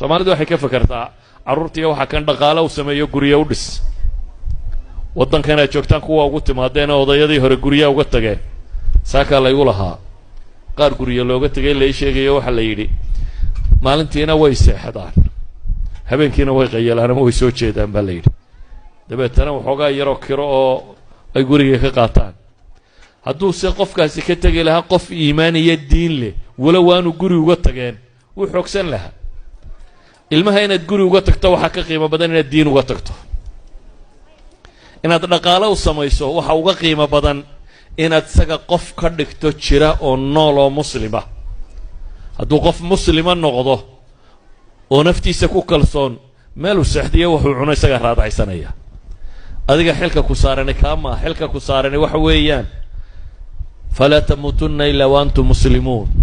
Soomaalidu waxay ka fakartaa carruurtiiya waxa kan dhaqaale u sameeyo guriga u dhis waddankana joogtaan kuwa ugu timaadeen odayadii hore guriga uga tageen saaka la igu lahaa qaar guriga looga tagay la sheegayo waxa la yidhi maalintiina way seexdaan habeenkiina way qayalaan ama way soo jeedaan baa la yidhi dabeetana waxoogaa yaroo kiro oo ay guriga ka qaataan hadduu se qofkaasi ka tagi lahaa qof iimaan iyo diin leh wala waanu guri uga tageen wuu xoogsan lahaa ilmaha inaad guri uga tagto waxaa ka qiimo badan inaad diin uga tagto inaad dhaqaale u samayso waxa uga qiimo badan inaad isaga qof ka dhigto jira oo nool oo muslima hadduu qof muslima noqdo oo naftiisa ku kalsoon meeluu seexdiyo wuxuu cuno isaga raadacaysanaya adiga xilka ku saarani kaama xilka ku saarani waxa weeyaan falaa tamuutunna ilaa wa antum muslimuun